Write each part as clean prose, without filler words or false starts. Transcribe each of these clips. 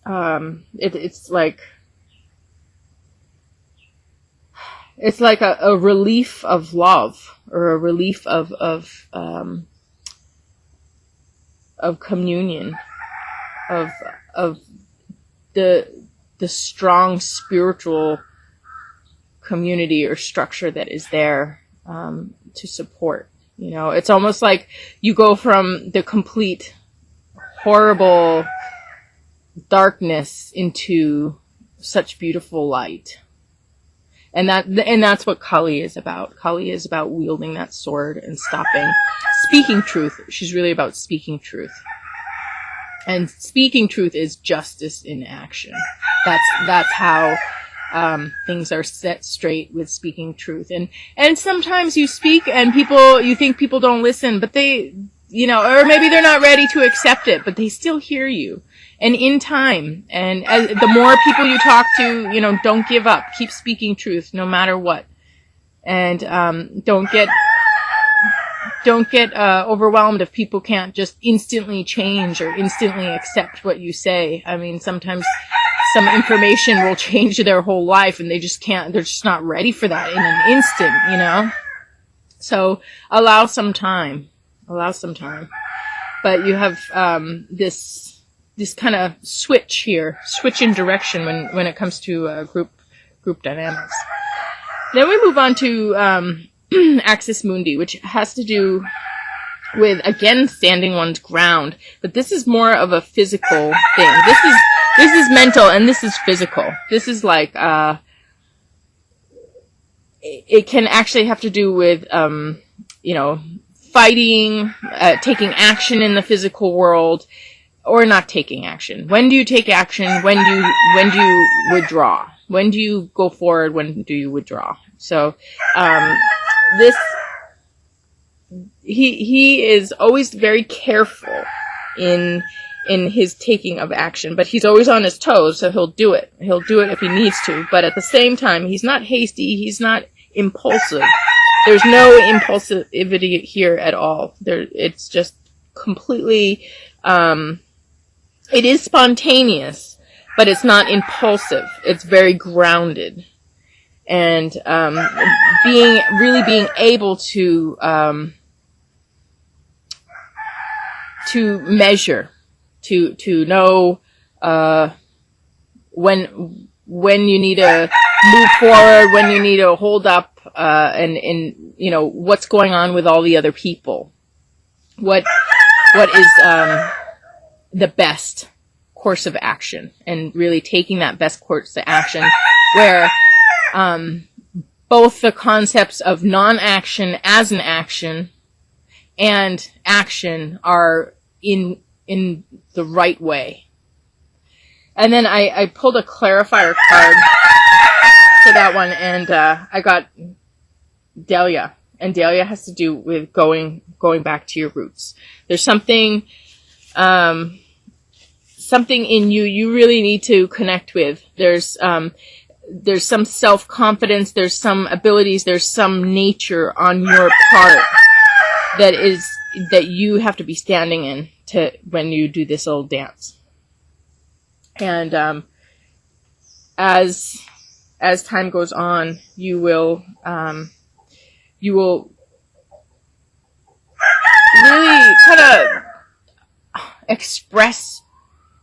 It's like a relief of love, or a relief of communion, of the strong spiritual community or structure that is there to support. You know, it's almost like you go from the complete horrible darkness into such beautiful light. And that's what Kali is about. Kali is about wielding that sword and speaking truth. She's really about speaking truth. And speaking truth is justice in action. That's how things are set straight with speaking truth. And sometimes you speak and you think people don't listen, but they, you know, or maybe they're not ready to accept it, but they still hear you. And in time, and the more people you talk to, you know, don't give up. Keep speaking truth no matter what. And don't get overwhelmed if people can't just instantly change or instantly accept what you say. I mean, sometimes some information will change their whole life and they just can't, they're just not ready for that in an instant, you know? So allow some time. But you have this kind of switch in direction when it comes to group dynamics. Then we move on to Axis Mundi, which has to do with, again, standing one's ground. But this is more of a physical thing. This is mental and this is physical. This is like, it can actually have to do with, you know, fighting, taking action in the physical world, or not taking action. When do you take action? When do you withdraw? When do you go forward? When do you withdraw? So, he is always very careful in his taking of action, but he's always on his toes, so he'll do it. He'll do it if he needs to, but at the same time, he's not hasty, he's not impulsive. There's no impulsivity here at all. It's just completely, it is spontaneous, but it's not impulsive. It's very grounded. And being able to measure, to know when you need to move forward, when you need to hold up, and you know what's going on with all the other people. What is the best course of action, and really taking that best course of action where both the concepts of non-action as an action and action are in the right way. And then I pulled a clarifier card for that one, and I got Delia. And Delia has to do with going back to your roots. There's something in you really need to connect with. There's some self-confidence, there's some abilities, there's some nature on your part that you have to be standing in when you do this little dance. And as time goes on, you will really kind of express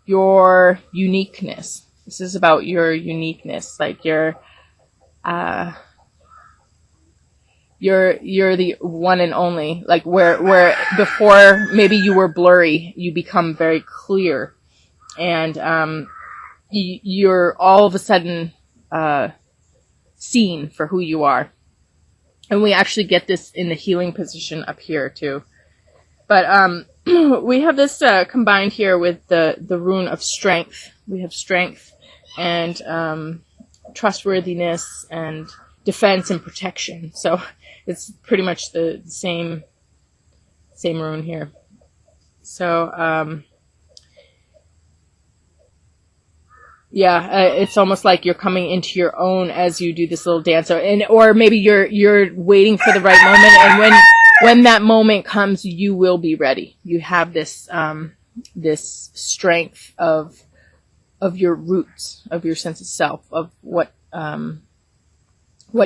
your uniqueness. This is about your uniqueness, like you're the one and only, like where before maybe you were blurry, you become very clear, and you're all of a sudden seen for who you are. And we actually get this in the healing position up here too. But we have this combined here with the rune of strength. We have strength and trustworthiness and defense and protection. So it's pretty much the same rune here. So it's almost like you're coming into your own as you do this little dance, or maybe you're waiting for the right moment, and when that moment comes, you will be ready. You have this this strength of your roots, of your sense of self, of what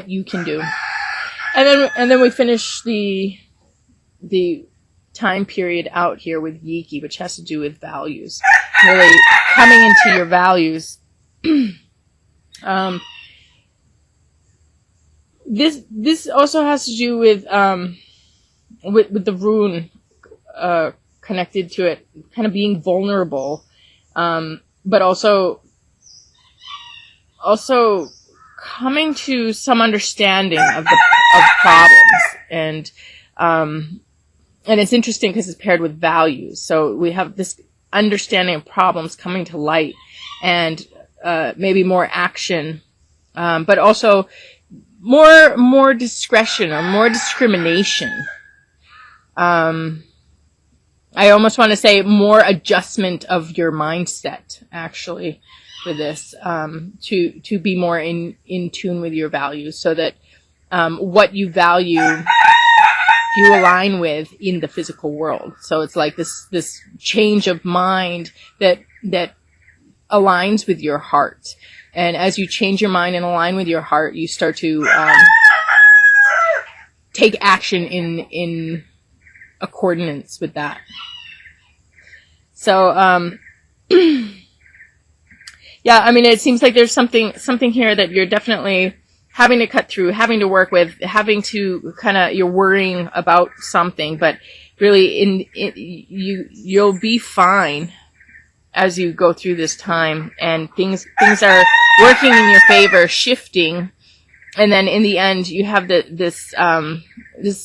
you can do. And then we finish the time period out here with Yiki, which has to do with values. Really coming into your values. This also has to do with the rune connected to it, kind of being vulnerable, but also coming to some understanding of problems, and it's interesting because it's paired with values. So we have this understanding of problems coming to light, and maybe more action, but also more discretion or more discrimination. I almost want to say more adjustment of your mindset, actually, with this, to be more in tune with your values, so that what you value you align with in the physical world. So it's like this change of mind that aligns with your heart. And as you change your mind and align with your heart, you start to take action in accordance with that. So, yeah, I mean, it seems like there's something here that you're definitely having to cut through, having to work with, having to you're worrying about something, but really you'll be fine as you go through this time, and things are working in your favor, shifting. And then in the end, you have this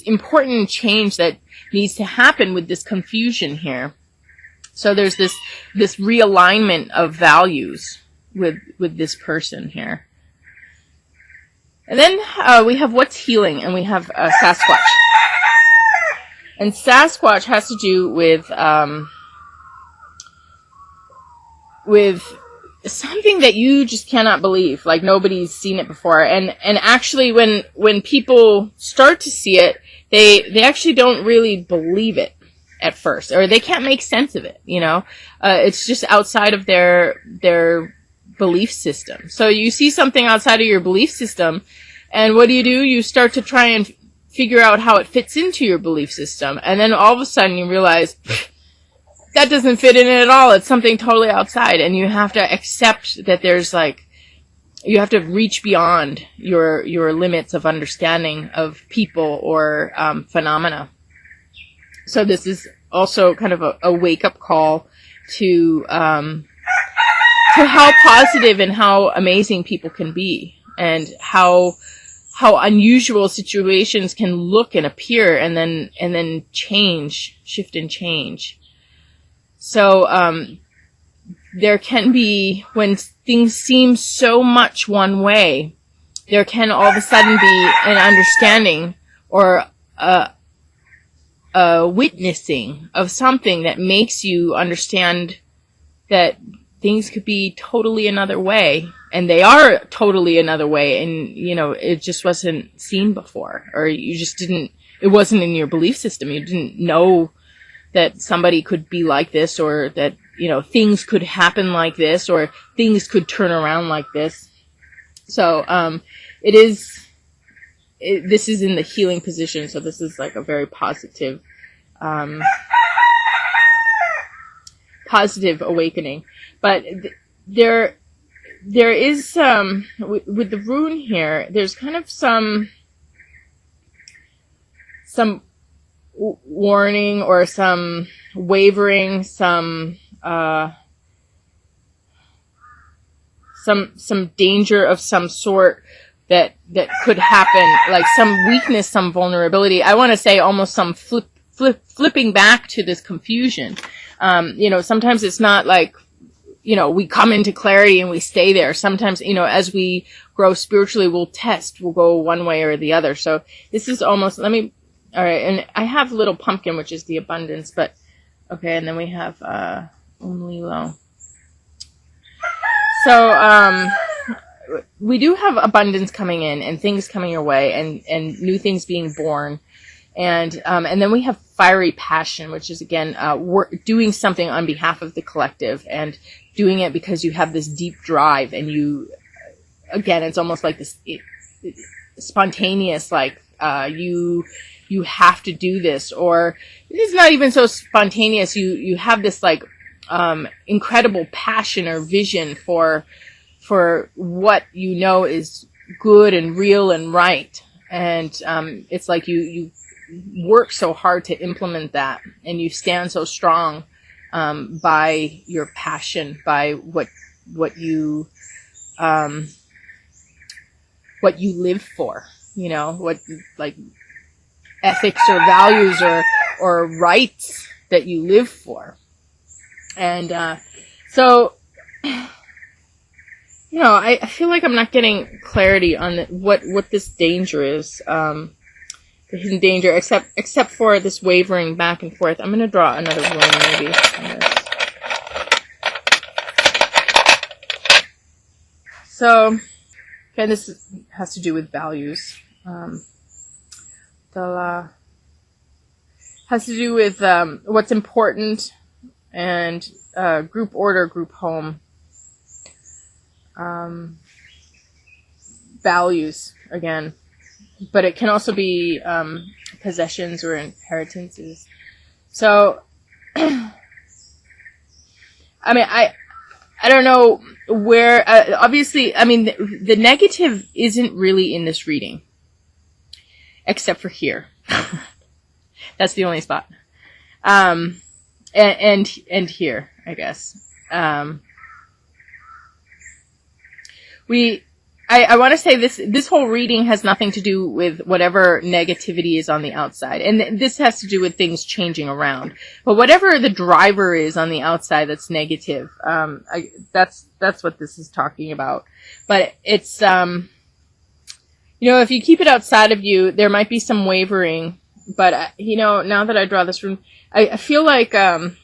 important change that needs to happen with this confusion here. So there's this realignment of values with this person here. And then we have what's healing, and we have Sasquatch. And Sasquatch has to do with something that you just cannot believe, like nobody's seen it before. And actually when people start to see it, they actually don't really believe it at first, or they can't make sense of it, you know? It's just outside of their belief system. So you see something outside of your belief system, and what do? You start to try and figure out how it fits into your belief system. And then all of a sudden you realize, that doesn't fit in it at all. It's something totally outside, and you have to accept that you have to reach beyond your limits of understanding of people or phenomena. So this is also kind of a wake-up call to how positive and how amazing people can be, and how unusual situations can look and appear, and then shift and change. So there can be, when things seem so much one way, there can all of a sudden be an understanding or a witnessing of something that makes you understand that things could be totally another way, and they are totally another way, and it just wasn't seen before, or you just didn't, it wasn't in your belief system. You didn't know that somebody could be like this, or that, things could happen like this, or things could turn around like this. So, this is in the healing position. So this is like a very positive awakening. But there is, with the rune here, there's kind of some warning, or some wavering, some danger of some sort that could happen, like some weakness, some vulnerability. I want to say almost some flipping back to this confusion. Sometimes it's not like, we come into clarity and we stay there. Sometimes, as we grow spiritually, we'll go one way or the other. So this is almost, all right, and I have Little Pumpkin, which is the abundance, but, okay, and then we have, only low. So, we do have abundance coming in, and things coming your way, and new things being born, And then we have fiery passion, which is again, doing something on behalf of the collective and doing it because you have this deep drive, and you, again, it's almost like this spontaneous, like, you have to do this, or it's not even so spontaneous. You have this like, incredible passion or vision for what you know is good and real and right. And, it's like you work so hard to implement that, and you stand so strong, by your passion, by what you live for, you know, what, like, ethics or values or rights that you live for. And, so, you know, I feel like I'm not getting clarity on what this danger is, the hidden danger, except for this wavering back and forth. I'm going to draw another one maybe on this. So, okay, this has to do with values. Has to do with what's important, and group order, group home, values again, but it can also be possessions or inheritances. So, I mean, I don't know where, obviously, I mean, the negative isn't really in this reading, except for here. That's the only spot. And here, I guess. I want to say this whole reading has nothing to do with whatever negativity is on the outside. And this has to do with things changing around. But whatever the driver is on the outside that's negative, that's what this is talking about. But it's, you know, if you keep it outside of you, there might be some wavering. But, you know, now that I draw this room, I feel like, the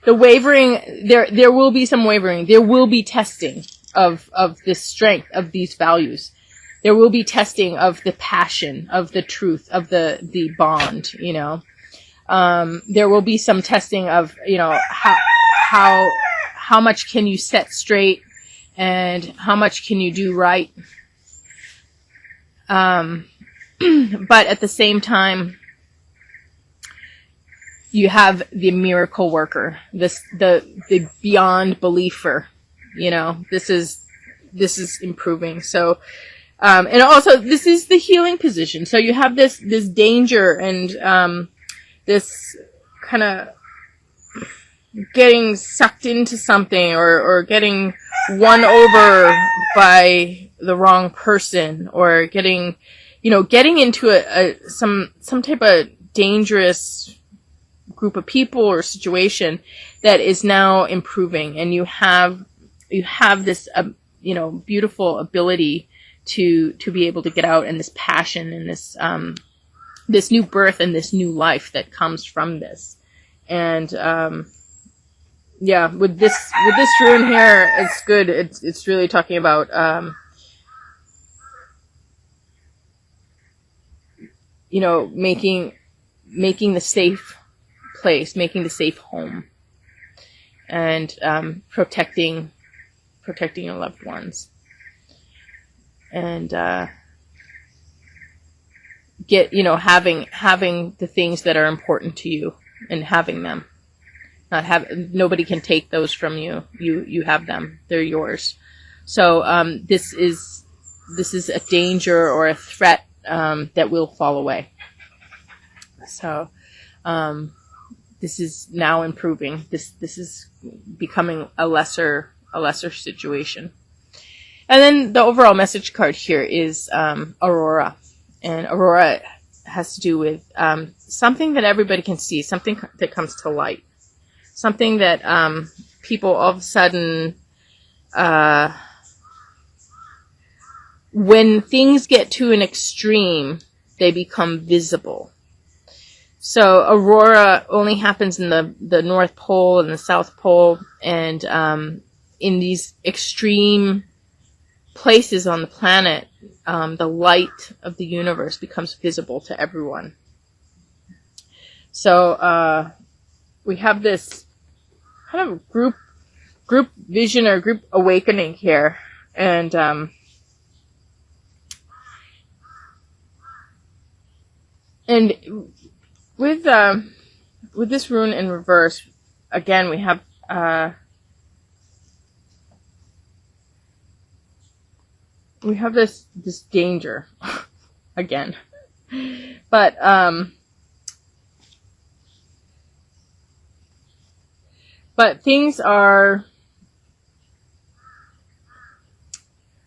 wavering, there will be some wavering. There will be testing of this strength, of these values. There will be testing of the passion, of the truth, of the bond, you know. There will be some testing of, you know, how much can you set straight and how much can you do right. But at the same time, you have the miracle worker, the beyond believer, you know, this is improving. So, and also this is the healing position. So you have this danger and, this kind of getting sucked into something or getting won over by the wrong person, or getting into some type of dangerous group of people or situation that is now improving, and you have this beautiful ability to be able to get out, and this passion and this new birth and this new life that comes from this. And with this rune here, it's good. It's really talking about making the safe place, making the safe home, and protecting your loved ones, and having the things that are important to you, and having them. Nobody can take those from you. You have them. They're yours. So this is a danger or a threat that will fall away. So this is now improving. This is becoming a lesser situation. And then the overall message card here is Aurora, and Aurora has to do with something that everybody can see, something that comes to light, something that people all of a sudden, when things get to an extreme, they become visible. So Aurora only happens in the North Pole and the South Pole, and in these extreme places on the planet, the light of the universe becomes visible to everyone. So we have this kind of group vision or group awakening here, and with this rune in reverse, again we have this danger again, but things are,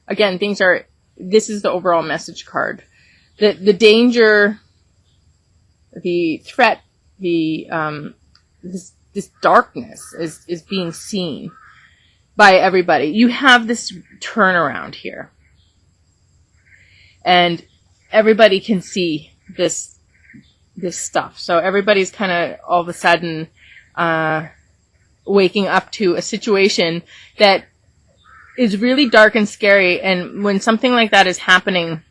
again, this is the overall message card. The danger, the threat, this darkness is being seen by everybody. You have this turnaround here. And everybody can see this stuff. So everybody's kind of all of a sudden waking up to a situation that is really dark and scary. And when something like that is happening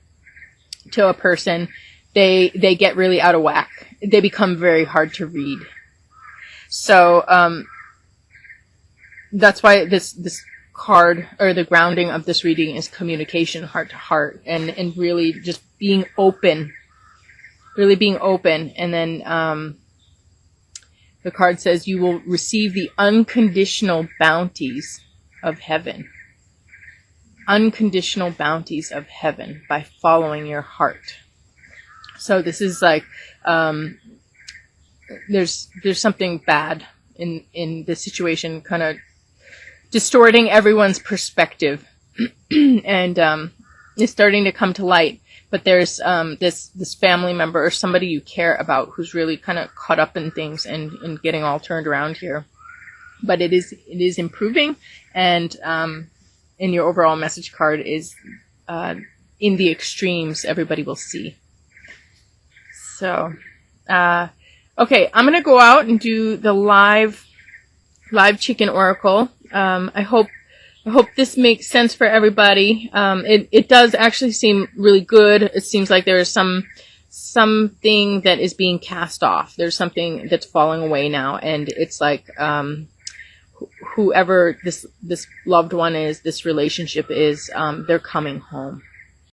to a person, they get really out of whack. They become very hard to read. So that's why this card, or the grounding of this reading, is communication, heart to heart, and really just being open, and then the card says you will receive the unconditional bounties of heaven. Unconditional bounties of heaven by following your heart. So this is like there's something bad in this situation, kind of distorting everyone's perspective, and it's starting to come to light. But there's this family member or somebody you care about who's really kind of caught up in things and getting all turned around here. But it is improving, and in your overall message card is in the extremes everybody will see. So okay, I'm gonna go out and do the live chicken oracle. I hope this makes sense for everybody. It does actually seem really good. It seems like there is something that is being cast off. There's something that's falling away now, and it's like whoever this loved one is, this relationship is, they're coming home.